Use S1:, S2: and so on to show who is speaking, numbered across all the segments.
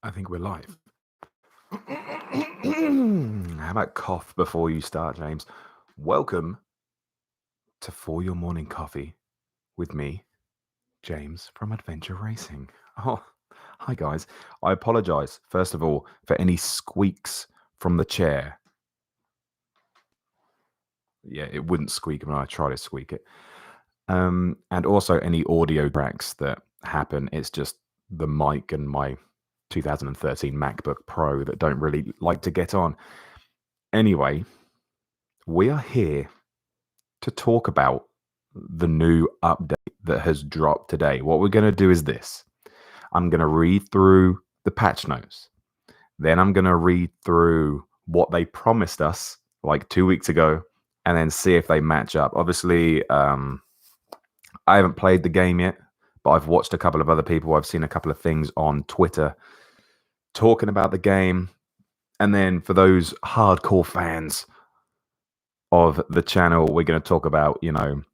S1: I think we're live. How about cough before you start, James? Welcome to For Your Morning Coffee with me, James from Adventure Racing. Oh, hi guys. I apologize, first of all, for any squeaks from the chair. Yeah, it wouldn't squeak when I try to squeak it. And also any audio tracks that happen. It's just the mic and my 2013 MacBook Pro that don't really like to get on. Anyway, we are here to talk about the new update that has dropped today. What we're going to do is this. I'm going to read through the patch notes. Then I'm going to read through what they promised us like 2 weeks ago and then see if they match up. Obviously, I haven't played the game yet, but I've watched a couple of other people. I've seen a couple of things on Twitter talking about the game. And then for those hardcore fans of the channel, we're going to talk about,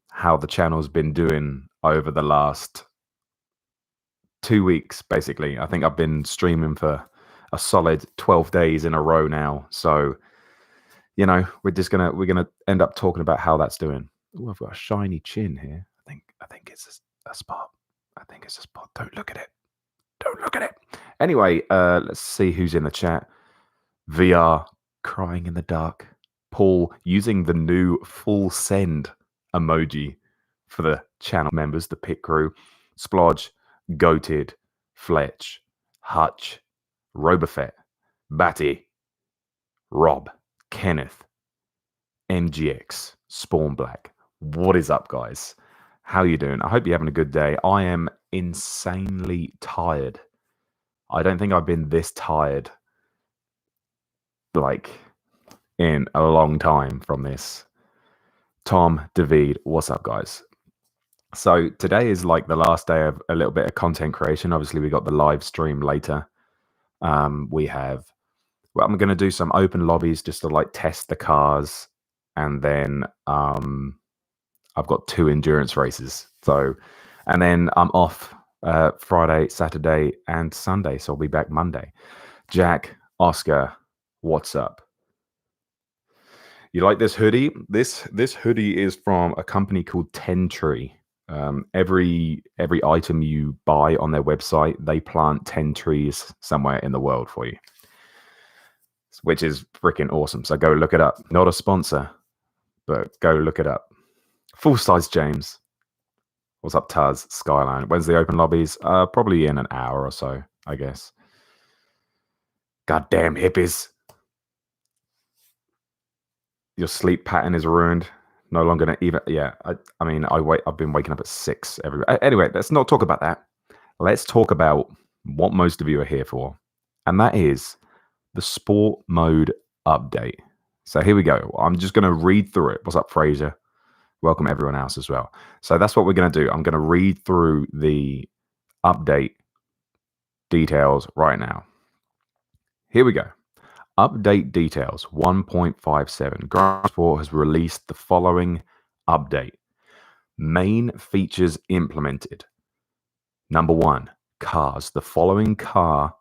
S1: how the channel's been doing over the last 2 weeks, basically. I think I've been streaming for a solid 12 days in a row now. So, we're going to end up talking about how that's doing. Oh, I've got a shiny chin here. I think it's a spot. I think it's a spot. Don't look at it. Don't look at it. Anyway, let's see who's in the chat. VR crying in the dark. Paul using the new full send emoji for the channel members, the pit crew. Splodge, Goated, Fletch, Hutch, Robofet, Batty, Rob, Kenneth, MGX, SpawnBlack. What is up, guys? How you doing? I hope you're having a good day. I am insanely tired. I don't think I've been this tired in a long time from this. Tom, David, what's up, guys? So today is like the last day of a little bit of content creation. Obviously, we got the live stream later. I'm going to do some open lobbies just to test the cars, and then I've got 2 endurance races. So, and then I'm off Friday, Saturday, and Sunday. So I'll be back Monday. Jack, Oscar, what's up? You like this hoodie? This hoodie is from a company called 10 Tree. Every item you buy on their website, they plant 10 trees somewhere in the world for you, which is freaking awesome. So go look it up. Not a sponsor, but go look it up. Full size James. What's up, Taz? Skyline. When's the open lobbies? Probably in an hour or so, I guess. Goddamn hippies. Your sleep pattern is ruined. No longer gonna even. Yeah, I've been waking up at 6 every. Anyway, let's not talk about that. Let's talk about what most of you are here for, and that is the sport mode update. So here we go. I'm just gonna read through it. What's up, Fraser? Welcome everyone else as well. So that's what we're gonna do. I'm gonna read through the update details right now. Here we go. Update details 1.57. Grand Sport has released the following update. Main features implemented. Number 1, cars. The following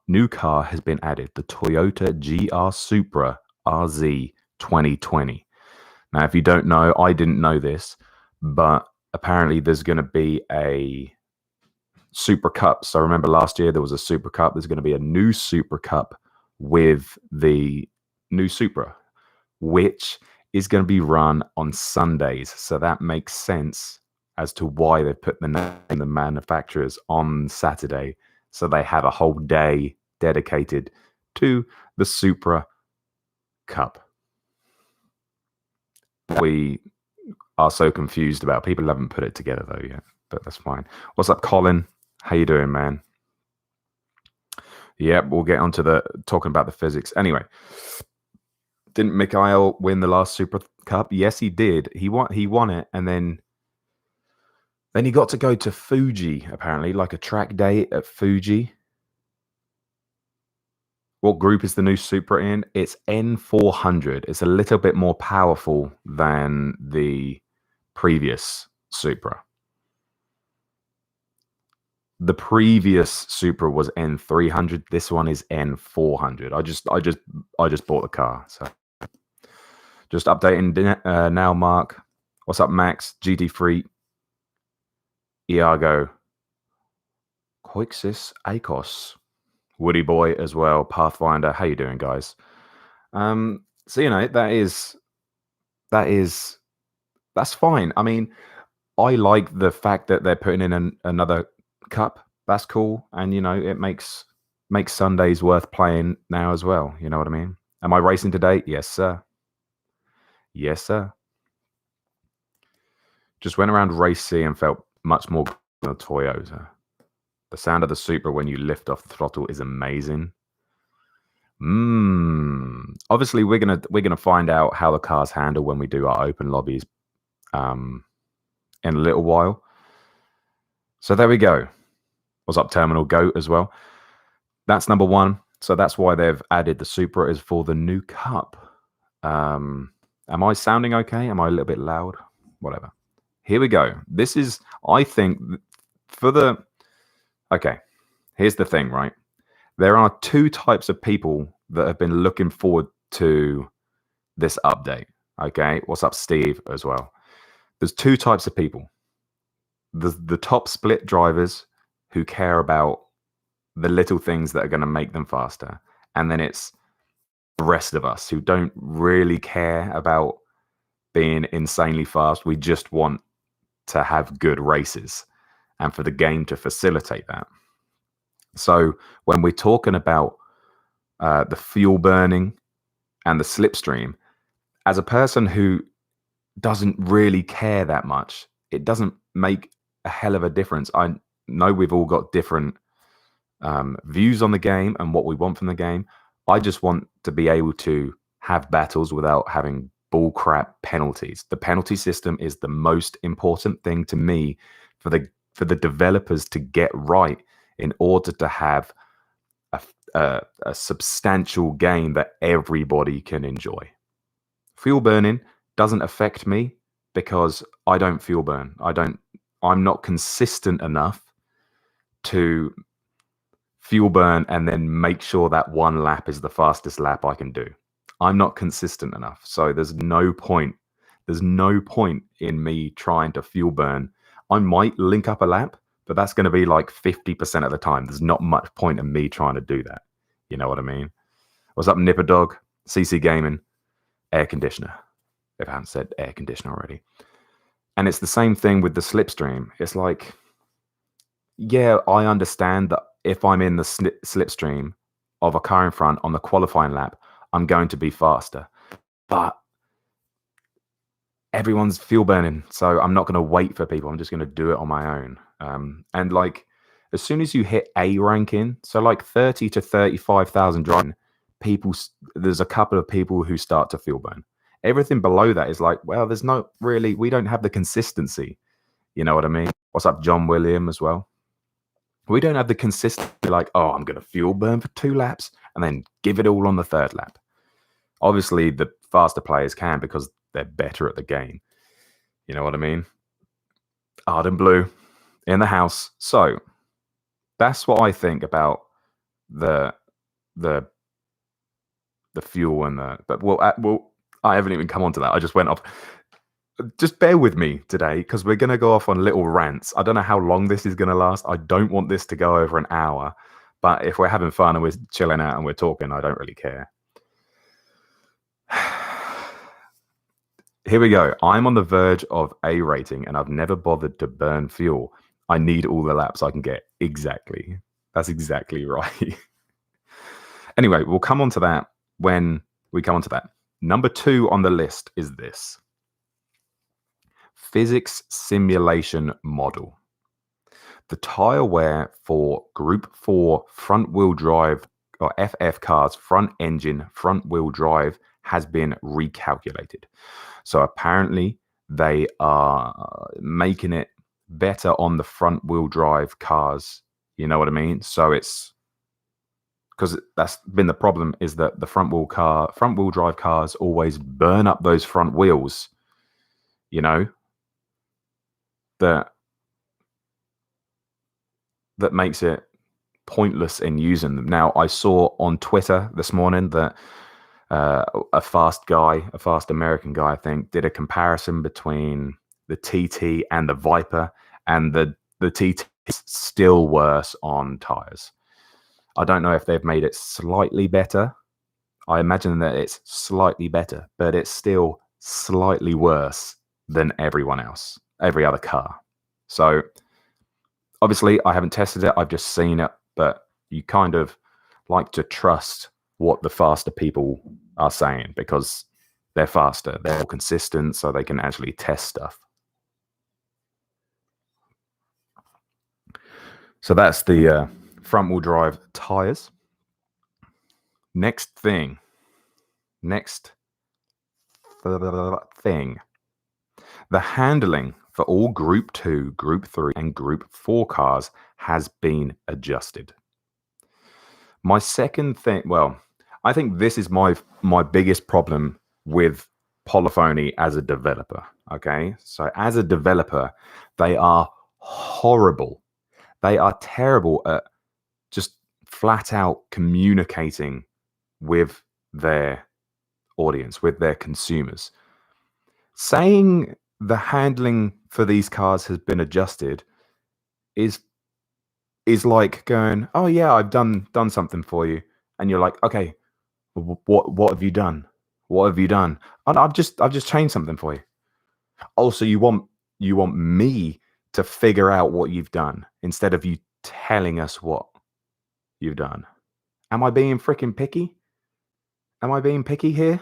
S1: new car has been added. The Toyota GR Supra RZ 2020. Now, if you don't know, I didn't know this, but apparently there's going to be a Super Cup. So remember last year there was a Super Cup. There's going to be a new Super Cup with the new Supra, which is going to be run on Sundays. So that makes sense as to why they put the name of the manufacturers on Saturday. So they have a whole day dedicated to the Supra Cup. We are so confused about. People haven't put it together though yet, but that's fine. What's up, Colin? How you doing, man? Yep, we'll get onto talking about the physics. Anyway, didn't Mikhail win the last Super Cup? Yes, he did. He won it, and then he got to go to Fuji, apparently, like a track day at Fuji. What group is the new Supra in? It's N400. It's a little bit more powerful than the previous Supra. the previous Supra was N300. This one is N400. I just bought the car, so just updating now. Mark, what's up, Max? GT3, Iago, Coixis, Akos, Woody Boy as well, Pathfinder. How you doing, guys? So you know that's fine. I mean, I like the fact that they're putting in another cup. That's cool, and you know it makes Sundays worth playing now as well. You know what I mean? Am I racing today? Yes, sir. Yes, sir. Just went around race C and felt much more than a Toyota. The sound of the Supra when you lift off the throttle is amazing. Obviously, we're gonna find out how the cars handle when we do our open lobbies in a little while. So there we go. What's up, Terminal Goat as well? That's number one. So that's why they've added the Supra is for the new cup. Am I sounding okay? Am I a little bit loud? Whatever. Here we go. This is, I think, for the... Okay, here's the thing, right? There are two types of people that have been looking forward to this update. Okay, what's up, Steve, as well? There's two types of people. The top split drivers who care about the little things that are going to make them faster. And then it's the rest of us who don't really care about being insanely fast. We just want to have good races and for the game to facilitate that. So when we're talking about the fuel burning and the slipstream, as a person who doesn't really care that much, it doesn't make a hell of a difference. I know we've all got different views on the game and what we want from the game. I just want to be able to have battles without having bullcrap penalties. The penalty system is the most important thing to me for the developers to get right in order to have a substantial game that everybody can enjoy. Fuel burning doesn't affect me because I don't fuel burn. I'm not consistent enough to fuel burn and then make sure that one lap is the fastest lap I can do. I'm not consistent enough. So there's no point. There's no point in me trying to fuel burn. I might link up a lap, but that's going to be like 50% of the time. There's not much point in me trying to do that. You know what I mean? What's up, Nipperdog? CC Gaming, air conditioner. If I haven't said air conditioner already. And it's the same thing with the slipstream. It's like, yeah, I understand that if I'm in the slipstream of a car in front on the qualifying lap, I'm going to be faster. But everyone's fuel burning, so I'm not going to wait for people. I'm just going to do it on my own. And like, as soon as you hit A ranking, so like 30 to 35,000 driving, there's a couple of people who start to fuel burn. Everything below that is like, well, there's no really, we don't have the consistency. You know what I mean? What's up, John William as well? We don't have the consistency like, oh, I'm going to fuel burn for 2 laps and then give it all on the 3rd lap. Obviously, the faster players can because they're better at the game. You know what I mean? Arden Blue in the house. So that's what I think about the fuel and the. But I haven't even come on to that. I just went off. Just bear with me today because we're going to go off on little rants. I don't know how long this is going to last. I don't want this to go over an hour. But if we're having fun and we're chilling out and we're talking, I don't really care. Here we go. I'm on the verge of A rating and I've never bothered to burn fuel. I need all the laps I can get. Exactly. That's exactly right. Anyway, we'll come on to that when we come on to that. Number 2 on the list is this. Physics simulation model. The tire wear for Group 4 front-wheel drive or FF cars, front engine, front-wheel drive has been recalculated. So apparently they are making it better on the front-wheel drive cars. You know what I mean? So it's because that's been the problem is that the front-wheel drive cars always burn up those front wheels. You know, that makes it pointless in using them. Now, I saw on Twitter this morning that a fast American guy, I think, did a comparison between the TT and the Viper, and the TT is still worse on tires. I don't know if they've made it slightly better. I imagine that it's slightly better, but it's still slightly worse than everyone else, every other car. So obviously I haven't tested it, I've just seen it, but you kind of like to trust what the faster people are saying because they're faster, they're more consistent, so they can actually test stuff. So that's the front-wheel drive tires. Next thing. The handling for all Group 2, Group 3, and Group 4 cars has been adjusted. My second thing, well, I think this is my biggest problem with Polyphony as a developer, okay? So as a developer, they are horrible. They are terrible at just flat out communicating with their audience, with their consumers. Saying the handling for these cars has been adjusted is like going, oh yeah, I've done something for you, and you're like, okay, what have you done? What have you done? And I've just changed something for you. Also, you want me to figure out what you've done instead of you telling us what you've done. Am I being freaking picky? Am I being picky here?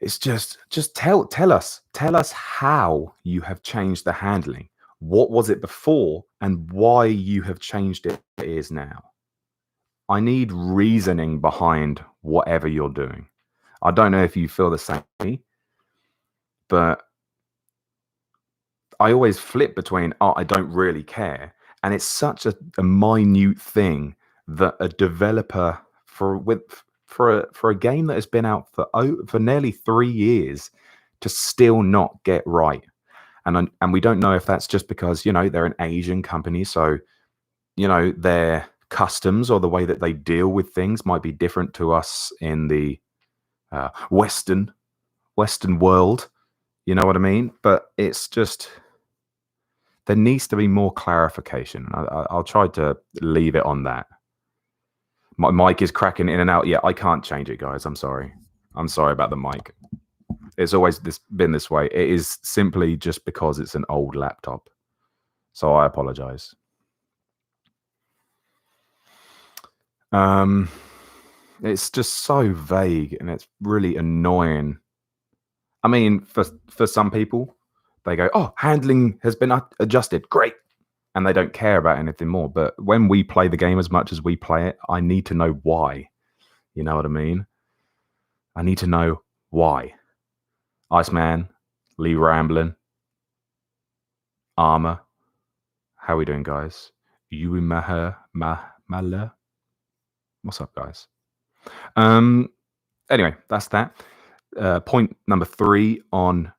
S1: It's just tell us how you have changed the handling. What was it before and why you have changed it is now. I need reasoning behind whatever you're doing. I don't know if you feel the same, but I always flip between, oh, I don't really care. And it's such a minute thing that a developer for a game that has been out for nearly 3 years to still not get right. And we don't know if that's just because, they're an Asian company. So, their customs or the way that they deal with things might be different to us in the Western world. You know what I mean? But it's just, there needs to be more clarification. I'll try to leave it on that. My mic is cracking in and out. Yeah, I can't change it, guys. I'm sorry. I'm sorry about the mic. It's always been this way. It is simply just because it's an old laptop. So I apologize. It's just so vague and it's really annoying. I mean, for some people, they go, oh, handling has been adjusted. Great. And they don't care about anything more. But when we play the game as much as we play it, I need to know why. You know what I mean? I need to know why. Iceman, Lee Ramblin', Armor. How are we doing, guys? You and Maher. What's up, guys? Anyway, that's that. Point number 3 on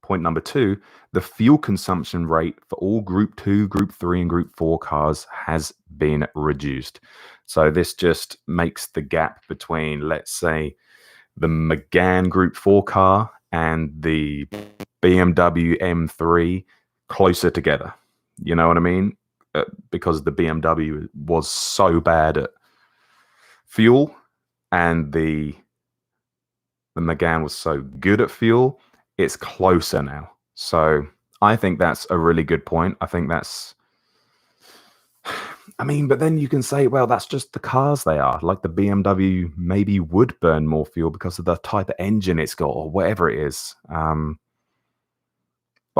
S1: point number 2, the fuel consumption rate for all Group 2, Group 3, and Group 4 cars has been reduced. So this just makes the gap between, let's say, the McGann Group 4 car and the BMW M3 closer together. You know what I mean? Because the BMW was so bad at fuel and the McGann was so good at fuel, it's closer now. So I think that's a really good point. I think that's, I mean, but then you can say, well, that's just the cars they are. Like the BMW maybe would burn more fuel because of the type of engine it's got or whatever it is. But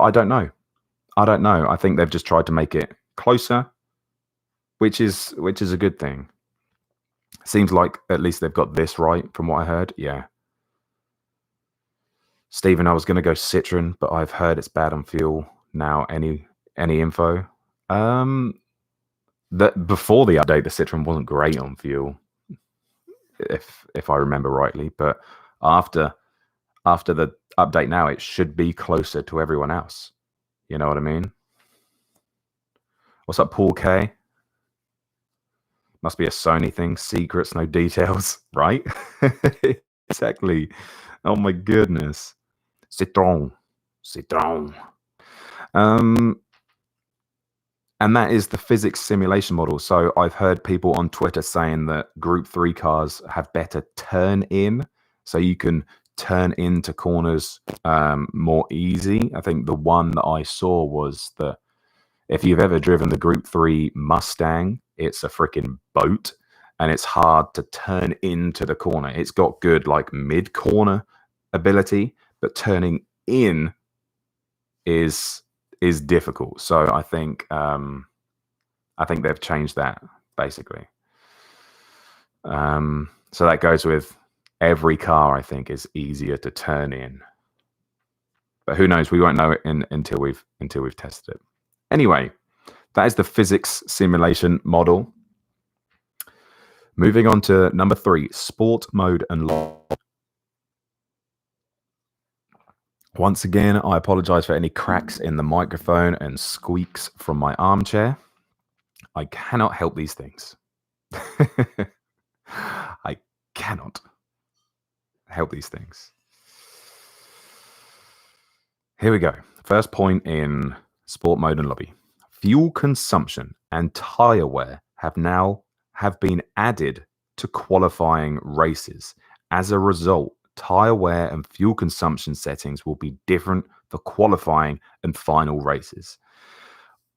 S1: I don't know. I think they've just tried to make it closer, which is a good thing. Seems like at least they've got this right from what I heard. Yeah. Stephen, I was going to go Citroen, but I've heard it's bad on fuel. Now, any info? That before the update, the Citroen wasn't great on fuel, if I remember rightly. But after the update now, it should be closer to everyone else. You know what I mean? What's up, Paul K? Must be a Sony thing. Secrets, no details, right? Exactly. Oh my goodness. Citron. And that is the physics simulation model. So I've heard people on Twitter saying that Group 3 cars have better turn in. So you can turn into corners more easy. I think the one that I saw was that if you've ever driven the Group 3 Mustang, it's a freaking boat. And it's hard to turn into the corner. It's got good like mid-corner ability, but turning in is difficult. So I think they've changed that basically. So that goes with every car. I think is easier to turn in, but who knows? We won't know it until we've tested it. Anyway, that is the physics simulation model. Moving on to number 3, sport mode and lobby. Once again, I apologize for any cracks in the microphone and squeaks from my armchair. I cannot help these things. I cannot help these things. Here we go. First point in sport mode and lobby. Fuel consumption and tire wear have been added to qualifying races. As a result, tire wear and fuel consumption settings will be different for qualifying and final races.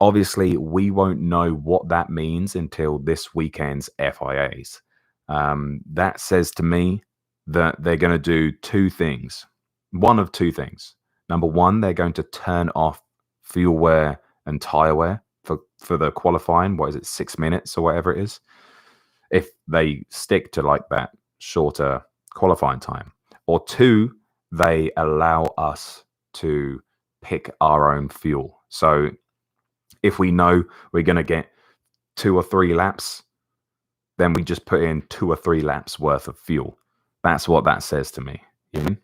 S1: Obviously, we won't know what that means until this weekend's FIAs. That says to me that they're going to do two things. One of two things. Number one, they're going to turn off fuel wear and tire wear for the qualifying. What is it, 6 minutes or whatever it is? If they stick to like that shorter qualifying time. Or two, they allow us to pick our own fuel. So if we know we're going to get 2 or 3 laps, then we just put in 2 or 3 laps worth of fuel. That's what that says to me. You know?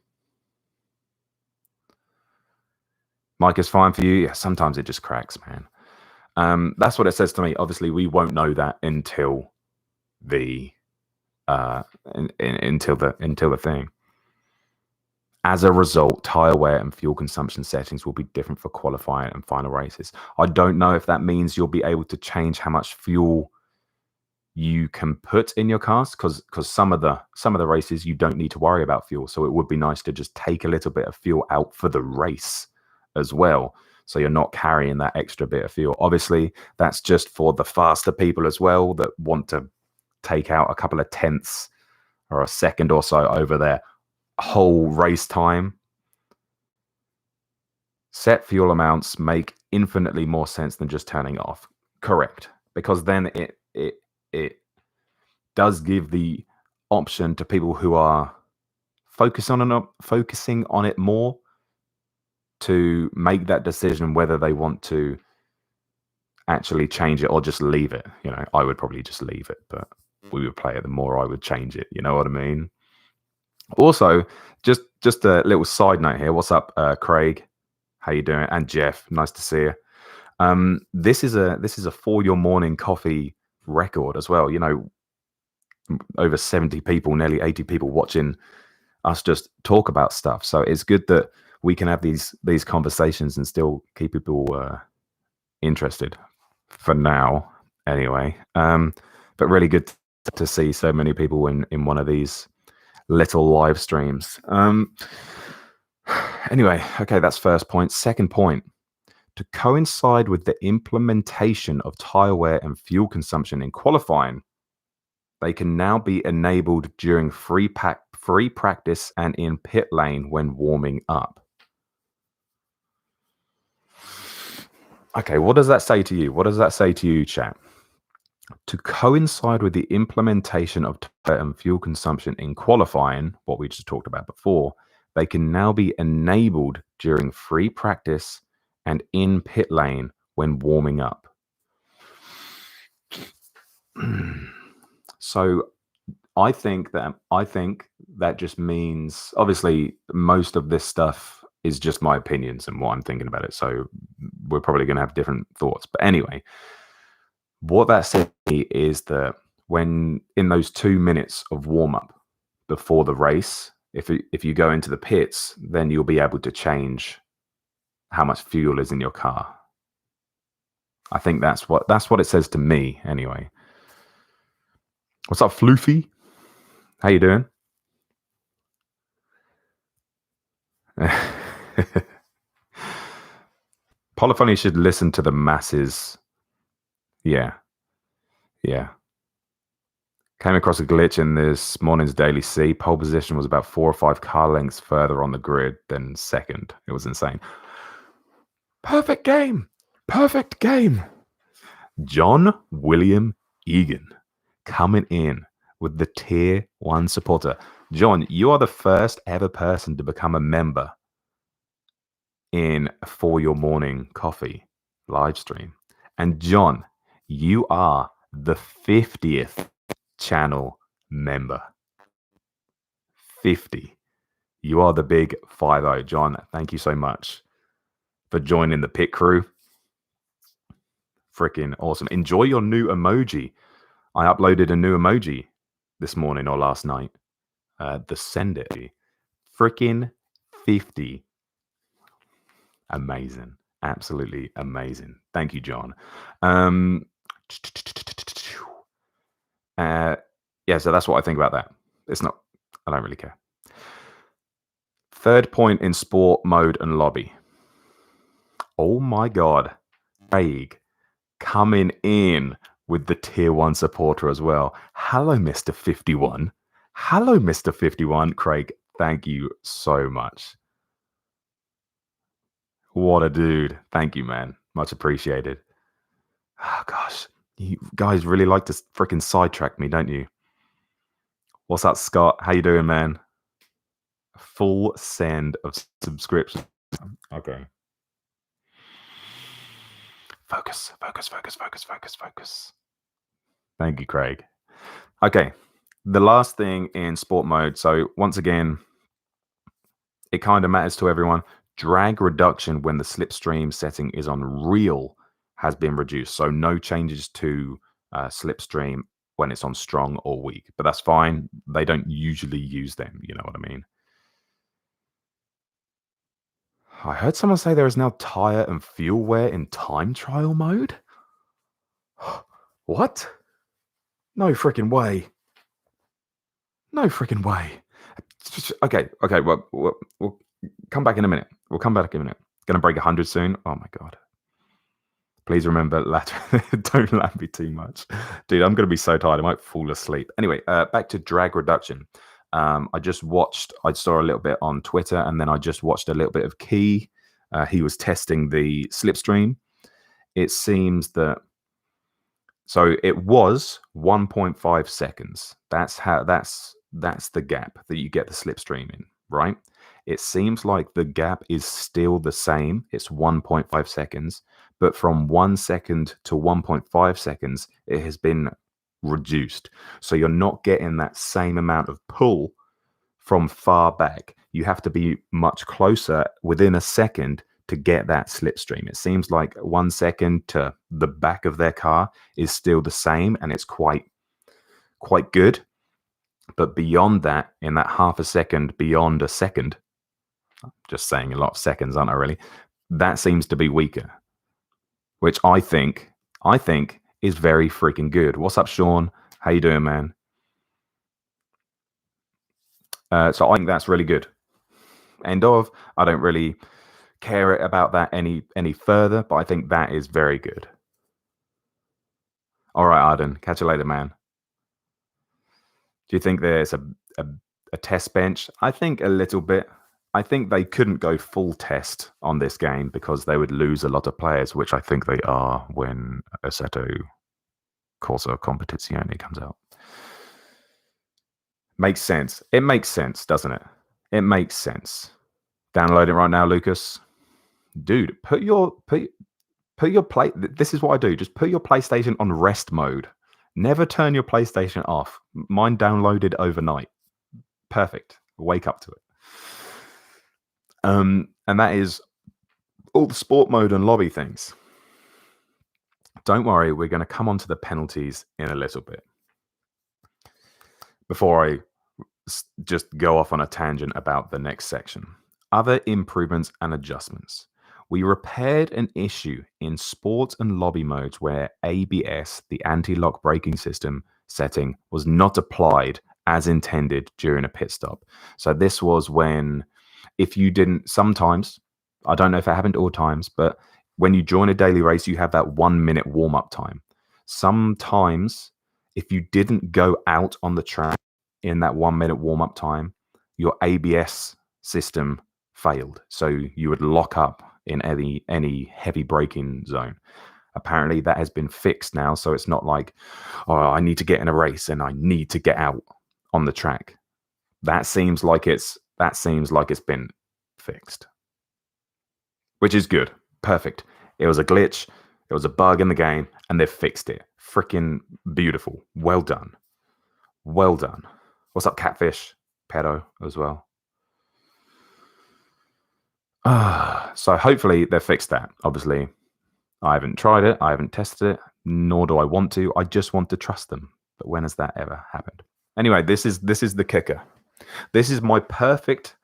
S1: Mic is fine for you. Yeah, sometimes it just cracks, man. That's what it says to me. Obviously, we won't know that until the until the thing. As a result, tire wear and fuel consumption settings will be different for qualifying and final races. I don't know if that means you'll be able to change how much fuel you can put in your cars, because some of the races you don't need to worry about fuel. So it would be nice to just take a little bit of fuel out for the race as well, so you're not carrying that extra bit of fuel. Obviously, that's just for the faster people as well that want to take out a couple of tenths or a second or so over their whole race time. Set fuel amounts make infinitely more sense than just turning off. Correct, because then it does give the option to people who are focusing on it more to make that decision whether they want to actually change it or just leave it. You know, I would probably just leave it, but we would play it, the more I would change it. You know what I mean? Also, just a little side note here. What's up, Craig? How you doing? And Jeff, nice to see you. This is a For Your Morning Coffee record as well. You know, over 70 people, nearly 80 people watching us just talk about stuff. So it's good that we can have these conversations and still keep people interested for now, anyway. But really good to see so many people in one of these little live streams. Anyway, okay, that's first point. Second point, to coincide with the implementation of tire wear and fuel consumption in qualifying, they can now be enabled during free practice and in pit lane when warming up. Okay, what does that say to you? What does that say to you, chat? To coincide with the implementation of tire and fuel consumption in qualifying, what we just talked about before, they can now be enabled during free practice and in pit lane when warming up. So I think that just means, obviously, most of this stuff is just my opinions and what I'm thinking about it. So we're probably going to have different thoughts. But anyway, What that said is that when in those 2 minutes of warm-up before the race, if you go into the pits, then you'll be able to change how much fuel is in your car. I think that's what it says to me anyway. What's up, Floofy? How you doing? Polyphony should listen to the masses. Yeah. Came across a glitch in this morning's Daily C. Pole position was about 4 or 5 car lengths further on the grid than second. It was insane. Perfect game. John William Egan coming in with the tier 1 supporter. John, you are the first ever person to become a member in For Your Morning Coffee live stream. And John, you are the 50th channel member. 50. You are the big 50. John, thank you so much for joining the pit crew. Freaking awesome. Enjoy your new emoji. I uploaded a new emoji this morning or last night. The send it. Freaking 50. Amazing. Absolutely amazing. Thank you, John. Yeah, so that's what I think about that. I don't really care. Third point in sport mode and lobby. Oh my God. Craig coming in with the tier 1 supporter as well. Hello, Mr. 51. Hello, Mr. 51. Craig, thank you so much. What a dude. Thank you, man. Much appreciated. Oh, gosh. You guys really like to freaking sidetrack me, don't you? What's up, Scott? How you doing, man? Full send of subscription. Okay. Focus. Thank you, Craig. Okay. The last thing in sport mode. So once again, it kind of matters to everyone. Drag reduction when the slipstream setting is on real has been reduced. So no changes to slipstream when it's on strong or weak. But that's fine. They don't usually use them. You know what I mean? I heard someone say there is now tire and fuel wear in time trial mode. What? No freaking way. Okay. We'll come back in a minute. Gonna break 100 soon. Oh my God. Please remember, don't laugh me too much. Dude, I'm gonna be so tired. I might fall asleep. Anyway, back to drag reduction. I saw a little bit on Twitter, and then I just watched a little bit of Key. He was testing the slipstream. It seems that so it was 1.5 seconds. That's the gap that you get the slipstream in, right? It seems like the gap is still the same. It's 1.5 seconds, but from 1 second to 1.5 seconds, it has been reduced. So you're not getting that same amount of pull from far back. You have to be much closer within a second to get that slipstream. It seems like 1 second to the back of their car is still the same, and it's quite good. But beyond that, in that half a second, beyond a second, just saying a lot of seconds, aren't I really? That seems to be weaker, which I think is very freaking good. What's up, Sean? How you doing, man? So I think that's really good. End of. I don't really care about that any further, but I think that is very good. All right, Arden. Catch you later, man. Do you think there's a test bench? I think a little bit. I think they couldn't go full test on this game because they would lose a lot of players, which I think they are when Assetto Corsa Competizione comes out. Makes sense. It makes sense, doesn't it? It makes sense. Download it right now, Lucas. Dude, put your play. This is what I do. Just put your PlayStation on rest mode. Never turn your PlayStation off. Mine downloaded overnight. Perfect. Wake up to it. And that is all the sport mode and lobby things. don't worry, we're going to come on to the penalties in a little bit. Before I just go off on a tangent about the next section. Other improvements and adjustments. We repaired an issue in sports and lobby modes where ABS, the anti-lock braking system setting, was not applied as intended during a pit stop. So this was when, if you didn't, sometimes, I don't know if it happened all times, but when you join a daily race, you have that 1 minute warm-up time. Sometimes, if you didn't go out on the track in that 1 minute warm-up time, your ABS system failed. So you would lock up in any heavy braking zone. Apparently that has been fixed now, so it's not like, oh, I need to get in a race and I need to get out on the track. That seems like it's been fixed, which is good. Perfect. It was a glitch, it was a bug in the game, and they've fixed it. Freaking beautiful. Well done. Well done. What's up, Catfish? Pedo as well. So hopefully they've fixed that. Obviously, I haven't tried it. I haven't tested it, nor do I want to. I just want to trust them. But when has that ever happened? Anyway, this is the kicker. This is my favorite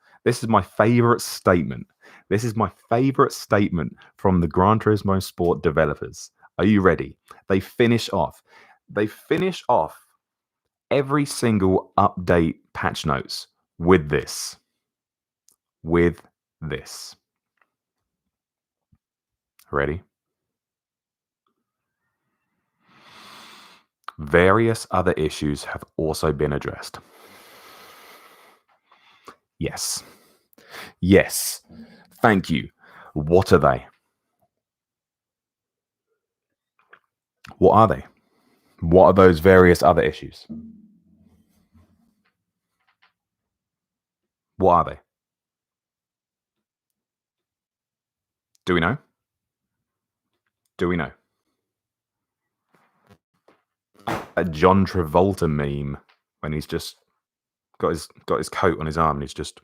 S1: statement. This is my favorite statement from the Gran Turismo Sport developers. Are you ready? They finish off every single update patch notes with this. Ready? Various other issues have also been addressed. Yes. Thank you. What are they? What are they? What are those various other issues? What are they? Do we know? A John Travolta meme when he's just got his coat on his arm and he's just...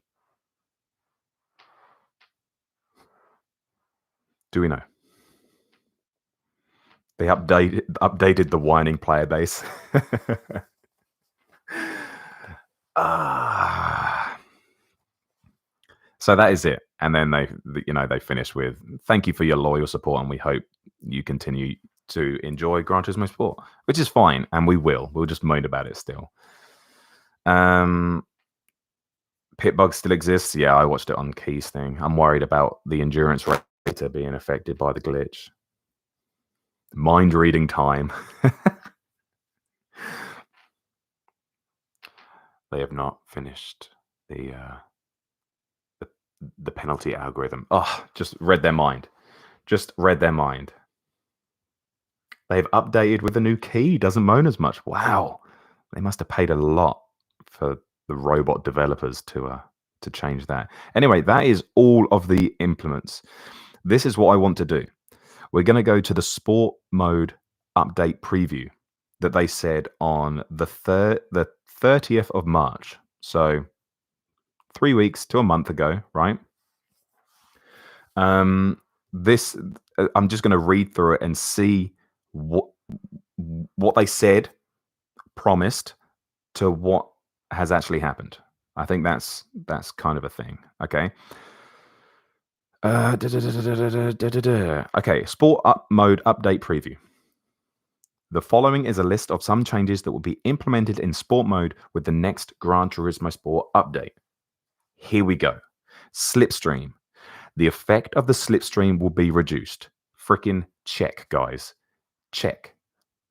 S1: Do we know? They updated the whining player base. So that is it. And then they finish with, thank you for your loyal support, and we hope you continue to enjoy Gran Turismo Sport, which is fine, and we will. We'll just moan about it still. Pit bug still exists. Yeah, I watched it on Key's thing. I'm worried about the endurance rater being affected by the glitch. Mind reading time. They have not finished the penalty algorithm. Oh, just read their mind. They've updated with a new key. Doesn't moan as much. Wow. They must have paid a lot for the robot developers to change that. Anyway, that is all of the implements. This is what I want to do. We're going to go to the sport mode update preview that they said on the 30th of March. So 3 weeks to a month ago, right? This I'm just going to read through it and see what they said, promised, to what has actually happened. I think that's kind of a thing. Okay. Okay, sport mode update preview. The following is a list of some changes that will be implemented in sport mode with the next Gran Turismo Sport update. Here we go. Slipstream. The effect of the slipstream will be reduced. Frickin' check, guys. Check.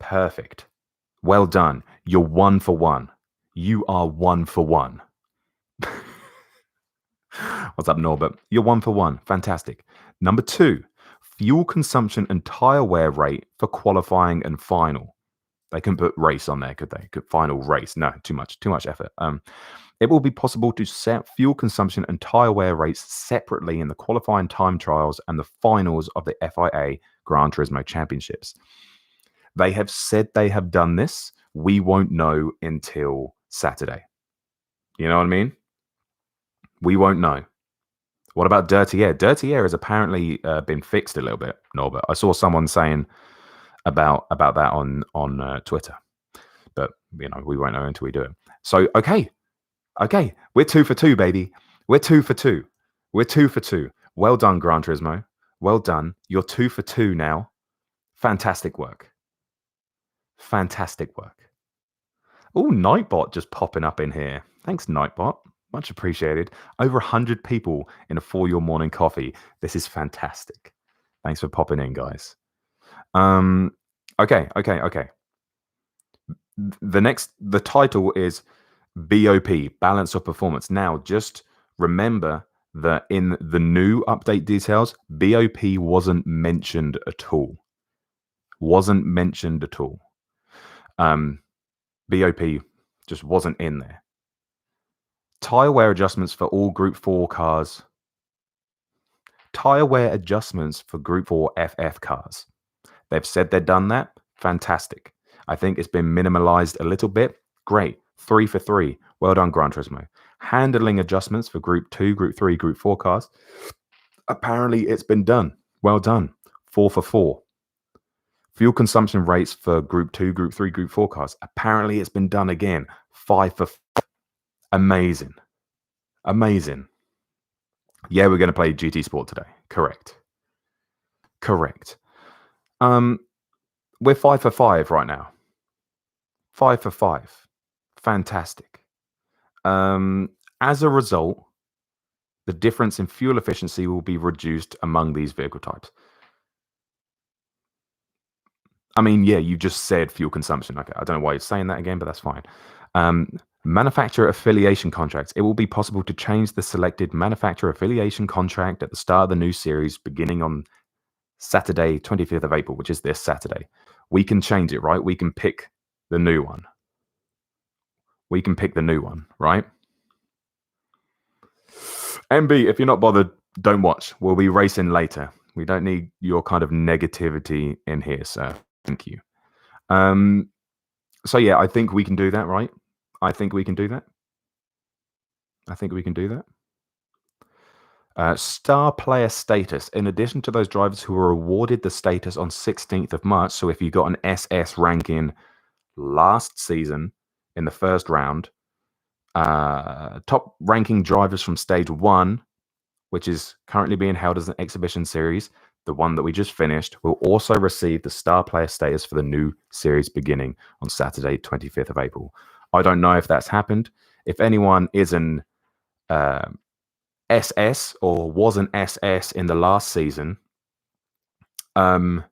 S1: Perfect. Well done. You're 1 for 1. You are 1 for 1. What's up, Norbert? You're 1 for 1. Fantastic. Number 2, fuel consumption and tire wear rate for qualifying and final. They can put race on there, could they? Could final race? No, too much effort. It will be possible to set fuel consumption and tire wear rates separately in the qualifying time trials and the finals of the FIA Gran Turismo Championships. They have said they have done this. We won't know until Saturday. You know what I mean? We won't know. What about dirty air? Dirty air has apparently been fixed a little bit, Norbert. I saw someone saying about that on Twitter, but we won't know until we do it. So okay, we're 2 for 2, baby. We're 2 for 2. We're 2 for 2. Well done, Gran Turismo. Well done. You're 2 for 2 now. Fantastic work. Fantastic work. Oh, Nightbot just popping up in here. Thanks, Nightbot. Much appreciated. Over 100 people in a For Your Morning Coffee. This is fantastic. Thanks for popping in, guys. Okay. The title is BOP, Balance of Performance. Now, just remember that in the new update details, BOP wasn't mentioned at all. BOP just wasn't in there. Tyre wear adjustments for all Group 4 cars. Tyre wear adjustments for Group 4 FF cars. They've said they've done that. Fantastic. I think it's been minimalized a little bit. Great. 3 for 3. Well done, Gran Turismo. Handling adjustments for Group 2, Group 3, Group 4 cars. Apparently, it's been done. Well done. 4 for 4. Fuel consumption rates for Group 2, Group 3, Group 4 cars. Apparently, it's been done again. 5 for 5. Amazing. Yeah, we're going to play GT Sport today. Correct. We're 5 for 5 right now. 5 for 5. Fantastic. As a result, the difference in fuel efficiency will be reduced among these vehicle types. I mean, yeah, you just said fuel consumption. Okay, I don't know why you're saying that again, but that's fine. Manufacturer affiliation contracts. It will be possible to change the selected manufacturer affiliation contract at the start of the new series beginning on Saturday, 25th of April, which is this Saturday. We can change it, right? We can pick the new one. Right? MB, if you're not bothered, don't watch. We'll be racing later. We don't need your kind of negativity in here, sir. Thank you. So yeah, I think we can do that, right? I think we can do that. Star player status. In addition to those drivers who were awarded the status on 16th of March, so if you got an SS ranking last season in the first round, top ranking drivers from stage 1, which is currently being held as an exhibition series, the one that we just finished, will also receive the star player status for the new series beginning on Saturday, 25th of April. I don't know if that's happened. If anyone is an SS or was an SS in the last season, do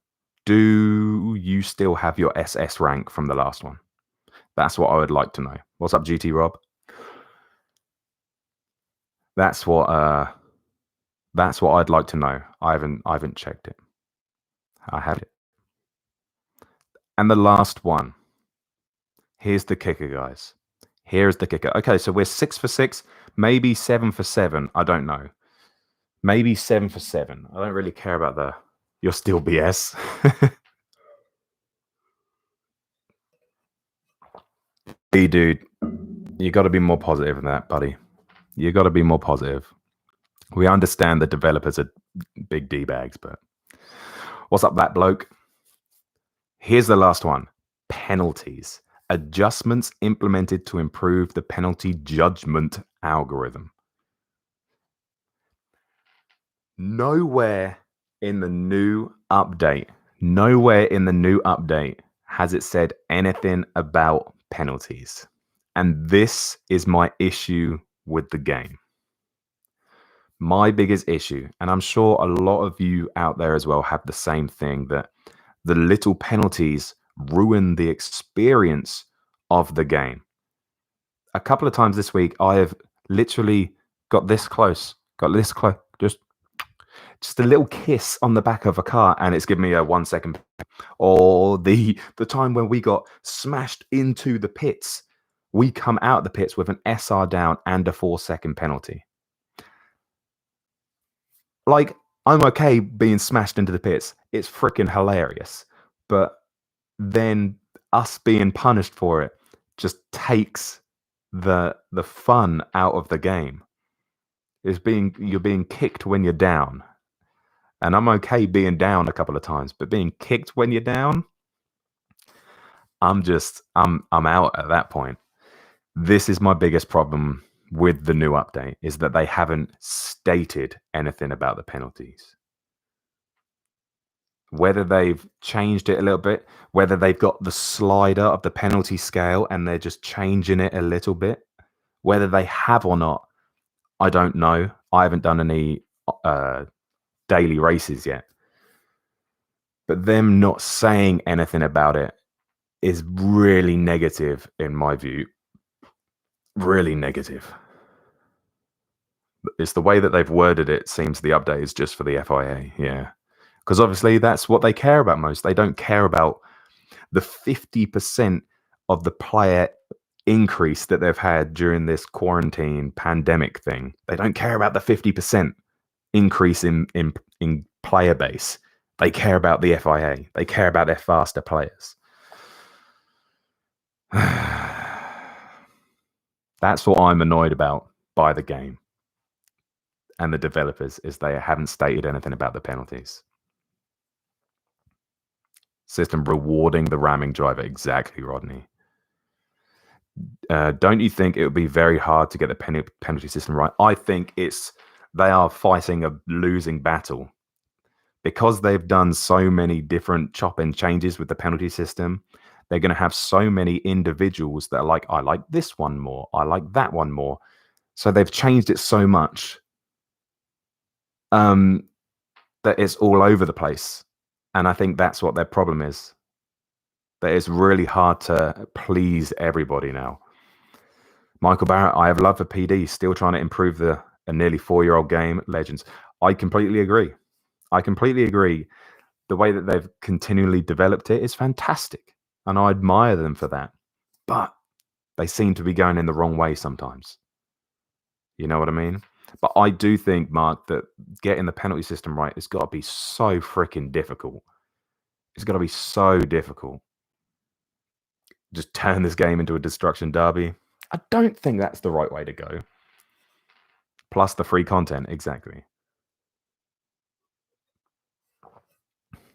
S1: you still have your SS rank from the last one? That's what I would like to know. What's up, GT Rob? That's what I'd like to know. I haven't checked it. I have it. And the last one. Here's the kicker, guys. Here's the kicker. Okay, so we're 6 for 6, maybe 7 for 7. I don't know. Maybe 7 for 7. I don't really care about the... You're still BS. Hey, dude. You got to be more positive than that, buddy. You got to be more positive. We understand the developers are big D-bags, but... What's up, that bloke? Here's the last one. Penalties. Adjustments implemented to improve the penalty judgment algorithm. Nowhere in the new update has it said anything about penalties. And this is my issue with the game. My biggest issue, and I'm sure a lot of you out there as well have the same thing, that the little penalties ruin the experience of the game. A couple of times this week, I have literally got this close, just a little kiss on the back of a car, and it's given me a 1 second. Or the time when we got smashed into the pits, we come out the pits with an SR down and a 4-second penalty. Like, I'm okay being smashed into the pits. It's freaking hilarious. But then us being punished for it just takes the fun out of the game. You're being kicked when you're down. And I'm okay being down a couple of times, but being kicked when you're down, I'm out at that point. This is my biggest problem with the new update, is that they haven't stated anything about the penalties. Whether they've changed it a little bit, whether they've got the slider of the penalty scale and they're just changing it a little bit, whether they have or not, I don't know. I haven't done any daily races yet. But them not saying anything about it is really negative in my view. Really negative. It's the way that they've worded it. Seems the update is just for the FIA. Yeah. Because obviously that's what they care about most. They don't care about the 50% of the player increase that they've had during this quarantine pandemic thing. They don't care about the 50% increase in player base. They care about the FIA. They care about their faster players. That's what I'm annoyed about by the game and the developers, is they haven't stated anything about the penalties. System rewarding the ramming driver. Exactly, Rodney. Don't you think it would be very hard to get the penalty system right? I think they are fighting a losing battle. Because they've done so many different chop and changes with the penalty system, they're going to have so many individuals that are like, I like this one more, I like that one more. So they've changed it so much that it's all over the place. And I think that's what their problem is. That it's really hard to please everybody now. Michael Barrett, I have love for PD, still trying to improve a nearly 4-year-old game. Legends. I completely agree. The way that they've continually developed it is fantastic. And I admire them for that. But they seem to be going in the wrong way sometimes. You know what I mean? But I do think, Mark, that getting the penalty system right has got to be so freaking difficult. It's got to be so difficult. Just turn this game into a destruction derby. I don't think that's the right way to go. Plus the free content, exactly.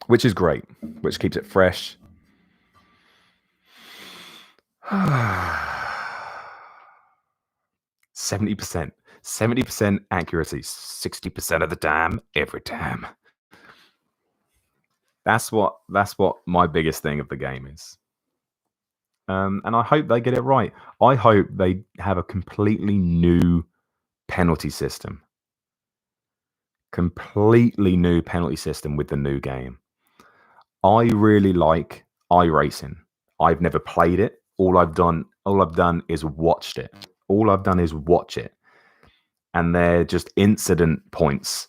S1: Which is great, which keeps it fresh. 70%. 70% accuracy, 60% of the time, every time. That's what my biggest thing of the game is. And I hope they get it right. I hope they have a completely new penalty system. Completely new penalty system with the new game. I really like iRacing. I've never played it. All I've done is watched it. All I've done is watch it. And they're just incident points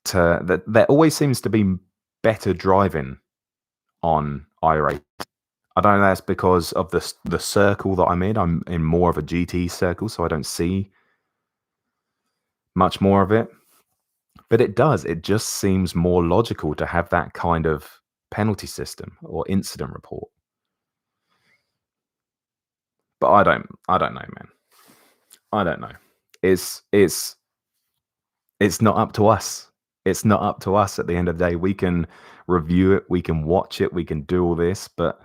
S1: there always seems to be better driving on iRacing. I don't know, that's because of the circle that I'm in. I'm in more of a GT circle, so I don't see much more of it. But it just seems more logical to have that kind of penalty system or incident report. But I don't know, man. I don't know. It's not up to us. It's not up to us at the end of the day. We can review it, we can watch it, we can do all this, but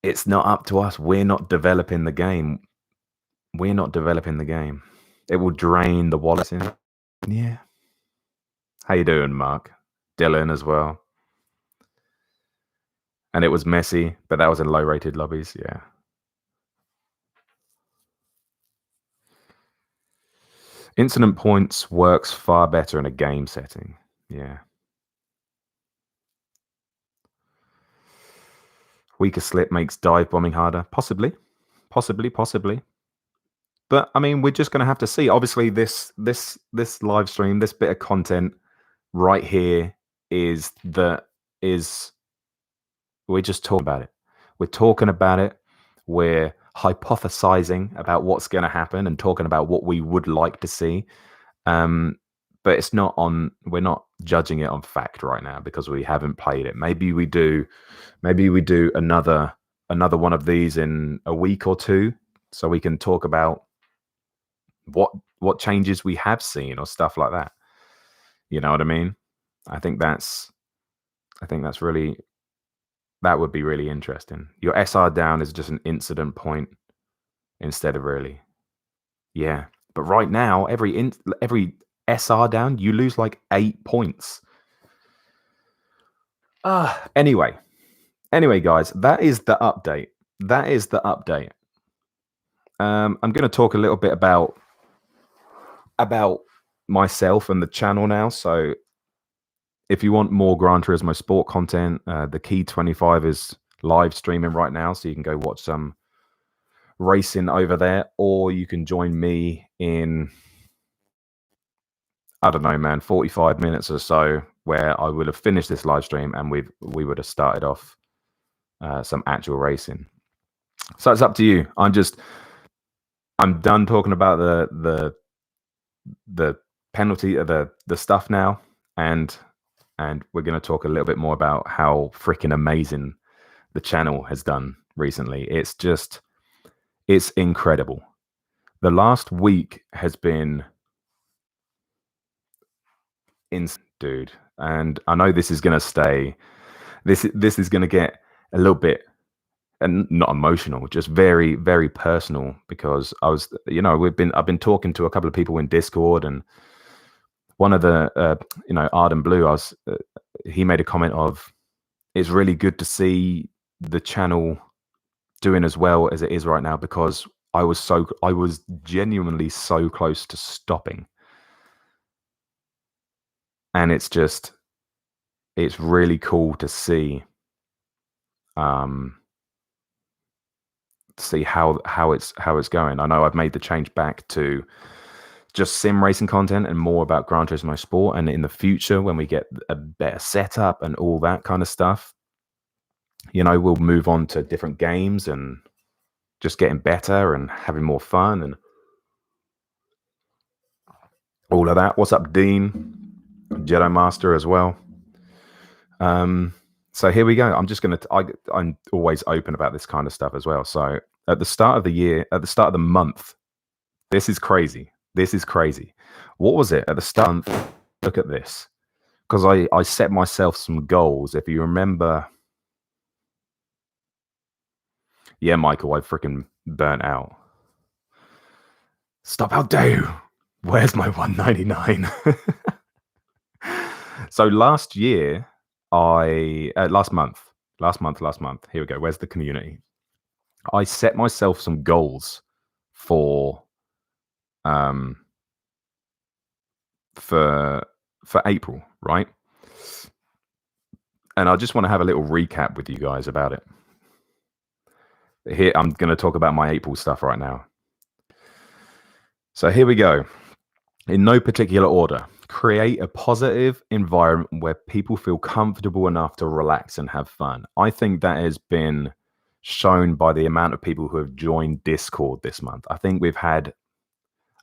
S1: it's not up to us. We're not developing the game. It will drain the wallet in. Yeah. How you doing, Mark? Dylan as well. And it was messy, but that was in low-rated lobbies. Yeah. Incident points works far better in a game setting. Yeah. Weaker slip makes dive bombing harder. Possibly. But I mean, we're just going to have to see. Obviously, this live stream, this bit of content right here we're just talking about it. We're talking about it. We're hypothesizing about what's going to happen and talking about what we would like to see. But it's not we're not judging it on fact right now because we haven't played it. Maybe we do another one of these in a week or two, so we can talk about what changes we have seen or stuff like that. You know what I mean? I think that's really That would be really interesting. Your SR down is just an incident point instead of really. Yeah. But right now, every SR down, you lose like 8 points. Anyway, guys, that is the update. I'm going to talk a little bit about myself and the channel now. So if you want more Gran Turismo Sport content, the Key 25 is live streaming right now, so you can go watch some racing over there, or you can join me in, I don't know, man, 45 minutes or so, where I would have finished this live stream and we would have started off some actual racing. So it's up to you. I'm done talking about the penalty, the stuff now, and we're going to talk a little bit more about how freaking amazing the channel has done recently. It's incredible. The last week has been dude, and I know this is going to stay. This is going to get a little bit, and not emotional, just very, very personal, because I've been talking to a couple of people in Discord, and one of the Arden Blue, he made a comment of, it's really good to see the channel doing as well as it is right now, because I was genuinely so close to stopping. And it's really cool to see how it's going. I know I've made the change back to just sim racing content and more about Gran Turismo Sport, and in the future, when we get a better setup and all that kind of stuff, we'll move on to different games and just getting better and having more fun and all of that. What's up, Dean? Jedi Master as well. So here we go. I'm always open about this kind of stuff as well. So at the start of the year, at the start of the month, this is crazy. What was it at the start? Look at this, because I set myself some goals. If you remember, yeah, Michael, I freaking burnt out. Stop, how dare you? Where's my 199? So last year, last month, here we go. Where's the community? I set myself some goals for April, right? And I just want to have a little recap with you guys about it. Here, I'm going to talk about my April stuff right now. So here we go. In no particular order, create a positive environment where people feel comfortable enough to relax and have fun. I think that has been shown by the amount of people who have joined Discord this month. I think we've had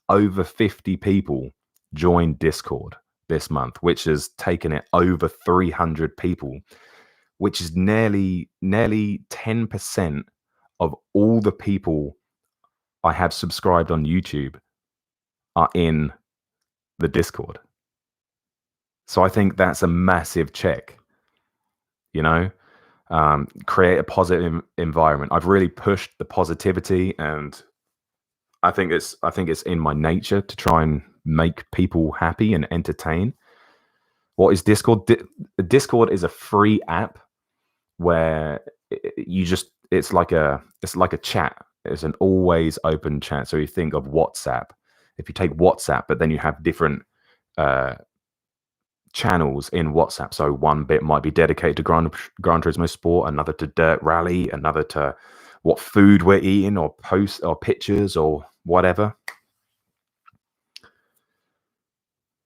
S1: over 50 people join Discord this month, which has taken it over 300 people, which is nearly 10% of all the people I have subscribed on YouTube are in the Discord. So I think that's a massive check. Create a positive environment. I've really pushed the positivity, and I think it's in my nature to try and make people happy and entertain. What is Discord? Discord is a free app where it's like a chat. It's an always open chat. So you think of WhatsApp. If you take WhatsApp, but then you have different channels in WhatsApp. So one bit might be dedicated to Gran Turismo Sport, another to Dirt Rally, another to what food we're eating, or posts or pictures or whatever.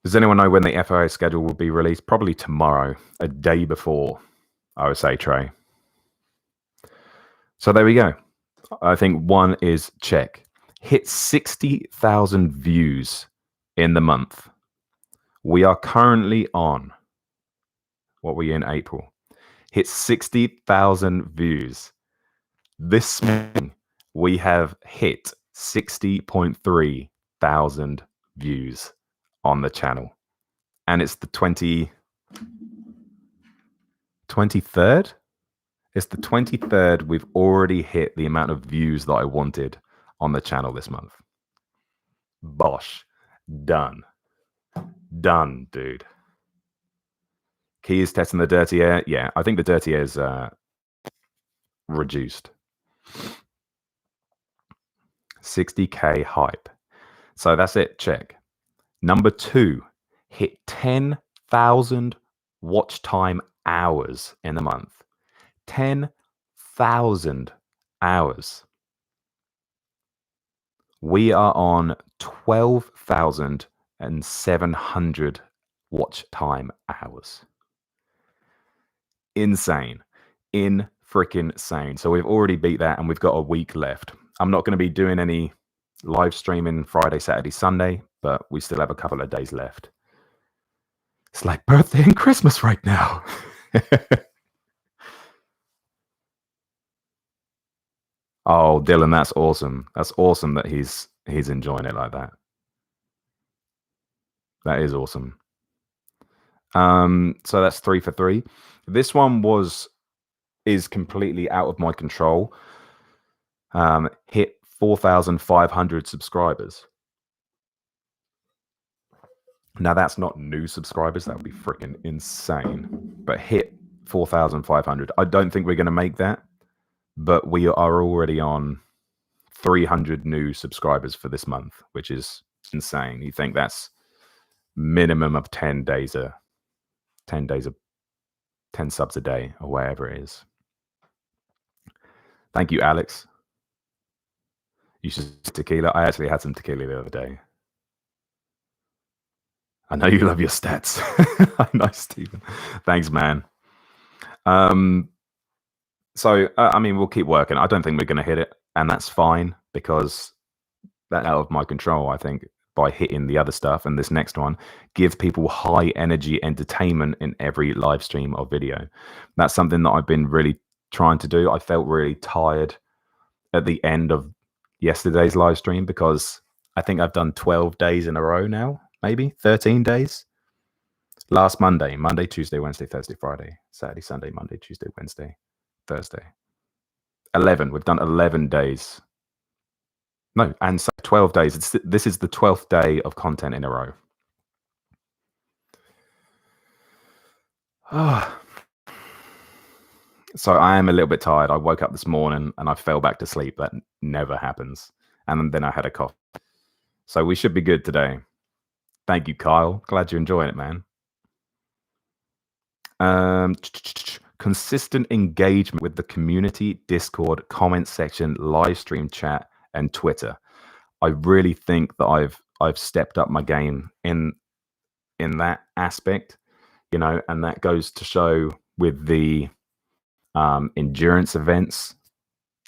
S1: Does anyone know when the FOA schedule will be released? Probably tomorrow, a day before, I would say, Trey. So there we go. I think one is check. Hit 60,000 views in the month. We are currently on, what were you in April? Hit 60,000 views. This morning, we have hit 60.3 thousand views on the channel. And it's the 23rd? It's the 23rd. We've already hit the amount of views that I wanted on the channel this month. Bosh. Done. Done, dude. Key is testing the dirty air. Yeah, I think the dirty air is reduced. 60K hype. So that's it. Check. Number 2, hit 10,000 watch time hours in a month. 10,000 hours. We are on 12,700 watch time hours. Insane. In freaking sane. So we've already beat that and we've got a week left. I'm not going to be doing any live streaming Friday, Saturday, Sunday, but we still have a couple of days left. It's like birthday and Christmas right now. Oh, Dylan, that's awesome. That's awesome that he's enjoying it like that. That is awesome. So that's 3 for 3. This one is completely out of my control. Hit 4,500 subscribers. Now that's not new subscribers. That would be freaking insane. But hit 4,500. I don't think we're going to make that. But we are already on 300 new subscribers for this month, which is insane. You think that's minimum of 10 subs a day or whatever it is. Thank you, Alex. You should tequila. I actually had some tequila the other day. I know you love your stats. I know, Stephen. Thanks, man. So, I mean, we'll keep working. I don't think we're going to hit it, and that's fine because that's out of my control. I think by hitting the other stuff and this next one, give people high energy entertainment in every live stream or video. That's something that I've been really trying to do. I felt really tired at the end of yesterday's live stream because I think I've done 12 days in a row now, maybe 13 days. Last Monday, Tuesday, Wednesday, Thursday, Friday, Saturday, Sunday, Monday, Tuesday, Wednesday, Thursday. 11. We've done 11 days. No, and so 12 days. This is the 12th day of content in a row. So I am a little bit tired. I woke up this morning and I fell back to sleep. That never happens. And then I had a cough. So we should be good today. Thank you, Kyle. Glad you're enjoying it, man. Consistent engagement with the community, Discord, comment section, live stream chat, and Twitter. I really think that I've stepped up my game in that aspect, you know, and that goes to show with the endurance events.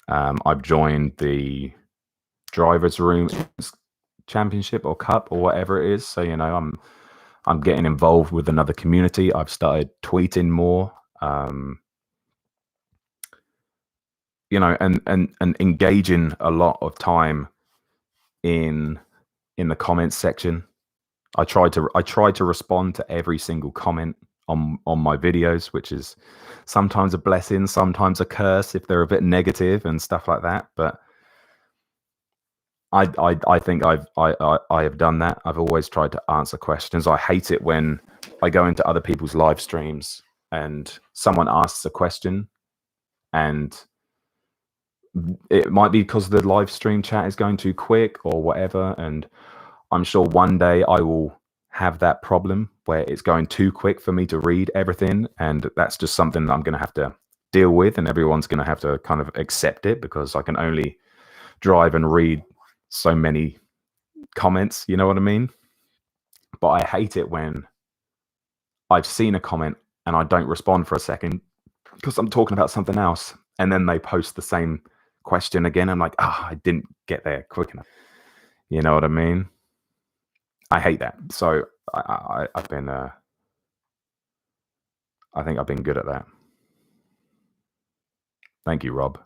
S1: I've joined the drivers room championship or cup or whatever it is. So, you know, I'm getting involved with another community. I've started tweeting more, you know, and engaging a lot of time in the comments section. I try to respond to every single comment on my videos, which is sometimes a blessing, sometimes a curse if they're a bit negative and stuff like that. But I think I have done that. I've always tried to answer questions. I hate it when I go into other people's live streams and someone asks a question, and it might be because the live stream chat is going too quick or whatever. And I'm sure one day I will have that problem where it's going too quick for me to read everything, and that's just something that I'm going to have to deal with, and everyone's going to have to kind of accept it because I can only drive and read so many comments, you know what I mean? But I hate it when I've seen a comment and I don't respond for a second because I'm talking about something else, and then they post the same question again. I'm like, I didn't get there quick enough. You know what I mean? I hate that. So I've been I think I've been good at that. Thank you, Rob.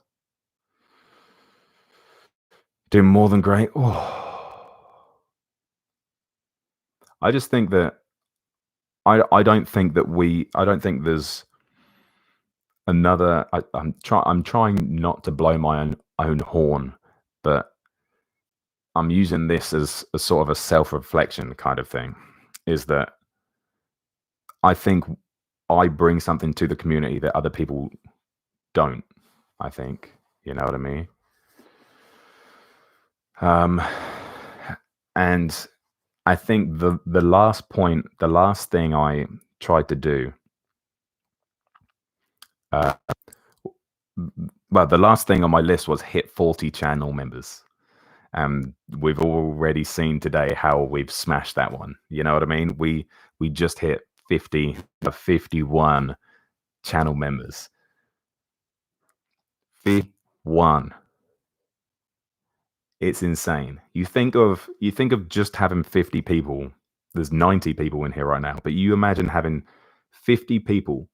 S1: Doing more than great. I just think that I don't think there's another. I'm trying not to blow my own horn, but I'm using this as a sort of a self-reflection kind of thing. Is that I think I bring something to the community that other people don't. I think, you know what I mean. And I think the last thing I tried to do, well, the last thing on my list was hit 40 channel members. And we've already seen today how we've smashed that one. You know what I mean? We just hit 51 channel members. 51. It's insane. You think of just having 50 people. There's 90 people in here right now, but you imagine having 50 people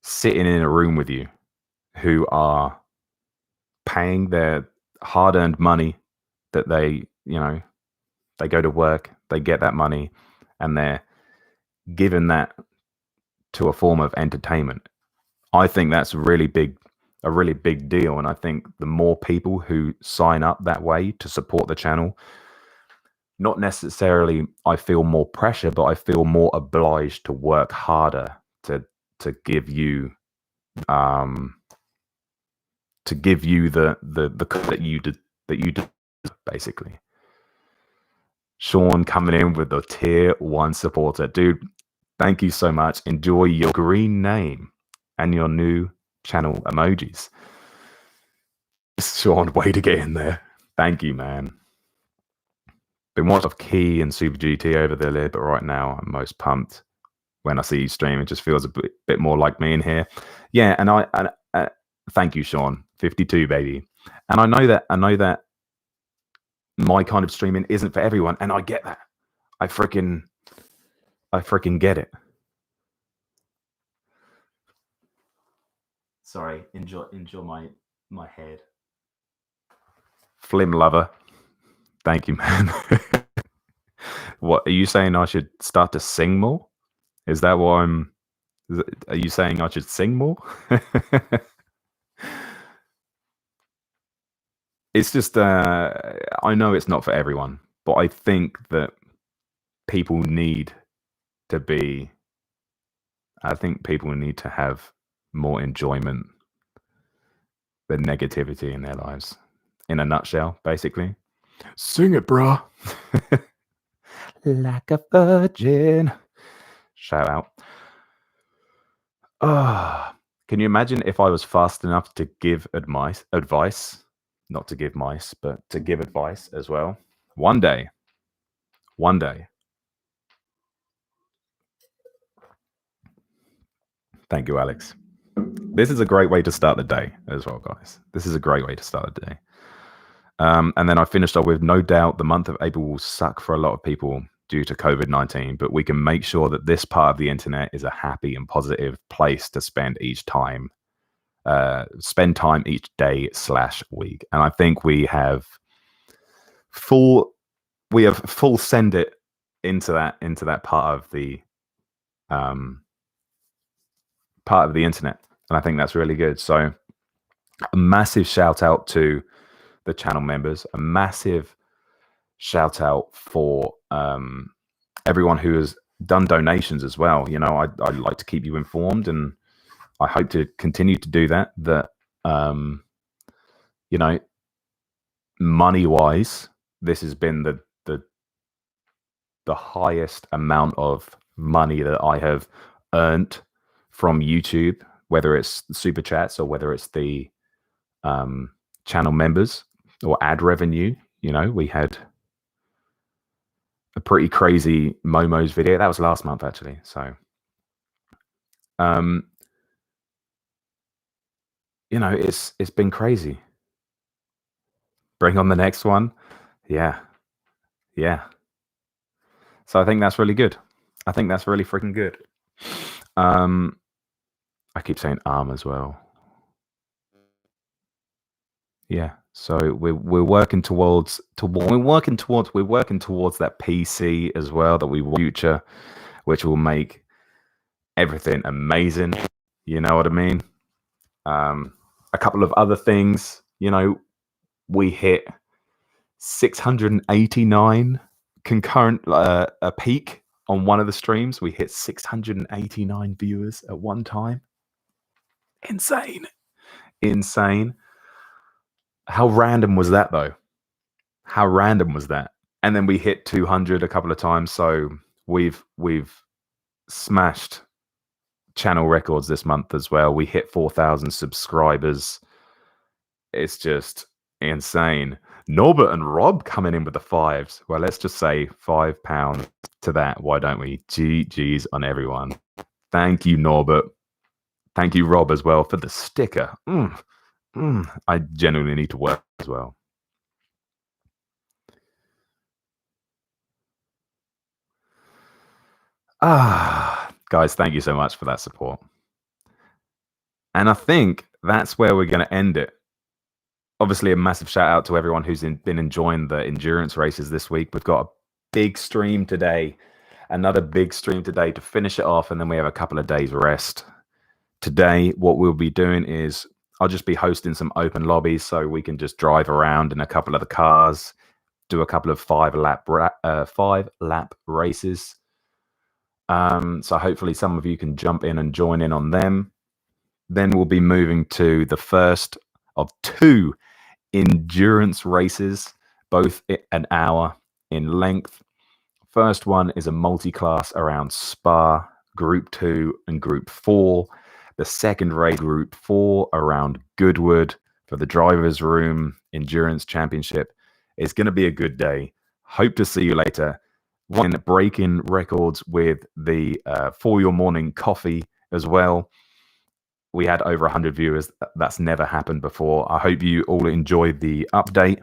S1: sitting in a room with you who are paying their hard-earned money that they go to work, they get that money, and they're giving that to a form of entertainment. I think that's a really big deal, and I think the more people who sign up that way to support the channel, not necessarily I feel more pressure, but I feel more obliged to work harder to give you the that you did basically. Sean coming in with the tier 1 supporter. Dude, thank you so much. Enjoy your green name and your new channel emojis. Sean, way to get in there. Thank you, man. Been watching Key and Super GT over there, but right now I'm most pumped when I see you stream. It just feels a bit more like me in here. Yeah, and I thank you, Sean. 52, baby. And I know that my kind of streaming isn't for everyone, and I get that. I freaking get it. Sorry, enjoy my head. Flim lover. Thank you, man. What are you saying? I should start to sing more? Is that what are you saying I should sing more? It's just, I know it's not for everyone, but I think that people need to have more enjoyment than negativity in their lives. In a nutshell, basically. Sing it, bruh. Like a virgin. Shout out. Can you imagine if I was fast enough to give advice? Not to give mice, but to give advice as well. One day. Thank you, Alex. This is a great way to start the day as well, guys. This is a great way to start the day. And then I finished up with, no doubt the month of April will suck for a lot of people due to COVID-19, but we can make sure that this part of the internet is a happy and positive place to spend time each day / week. And I think we have full send it into that part of the internet. And I think that's really good. So a massive shout out to the channel members, a massive shout out for everyone who has done donations as well. You know, I'd like to keep you informed, and I hope to continue to do that. That you know, money wise, this has been the highest amount of money that I have earned from YouTube, whether it's super chats or whether it's the channel members or ad revenue. You know, we had a pretty crazy Momo's video. That was last month, actually. So, you know, it's been crazy. Bring on the next one. Yeah. So I think that's really good. I think that's really freaking good. I keep saying as well. Yeah. So we're working towards that PC as well that we want future, which will make everything amazing. You know what I mean? A couple of other things, you know, we hit 689 concurrent, a peak on one of the streams. We hit 689 viewers at one time. Insane. Insane. How random was that, though? How random was that? And then we hit 200 a couple of times. So we've smashed channel records this month as well. We hit 4,000 subscribers. It's just insane. Norbert and Rob coming in with the fives. Well, let's just say £5 to that. Why don't we? GG's on everyone. Thank you, Norbert. Thank you, Rob, as well, for the sticker. I genuinely need to work as well. Guys, thank you so much for that support. And I think that's where we're going to end it. Obviously, a massive shout out to everyone who's been enjoying the endurance races this week. We've got a big stream today, another big stream today to finish it off, and then we have a couple of days rest. Today, what we'll be doing is I'll just be hosting some open lobbies so we can just drive around in a couple of the cars, do a couple of 5-lap races. So hopefully some of you can jump in and join in on them. Then we'll be moving to the first of 2 endurance races, both an hour in length. First one is a multi-class around Spa, Group 2 and Group 4. The second race, Group 4, around Goodwood for the Drivers' Room Endurance Championship. It's going to be a good day. Hope to see you later. One breaking records with the For Your Morning Coffee as well. We had over 100 viewers. That's never happened before. I hope you all enjoyed the update.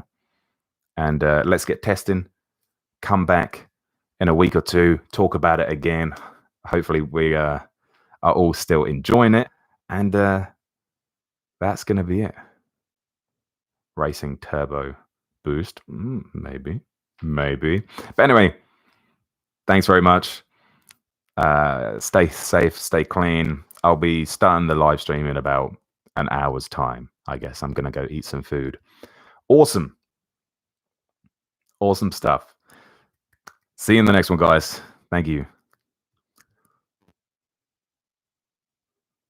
S1: And let's get testing. Come back in a week or 2. Talk about it again. Hopefully we are all still enjoying it. And that's going to be it. Racing Turbo Boost. Maybe. But anyway, thanks very much. Stay safe. Stay clean. I'll be starting the live stream in about an hour's time. I guess I'm going to go eat some food. Awesome stuff. See you in the next one, guys. Thank you.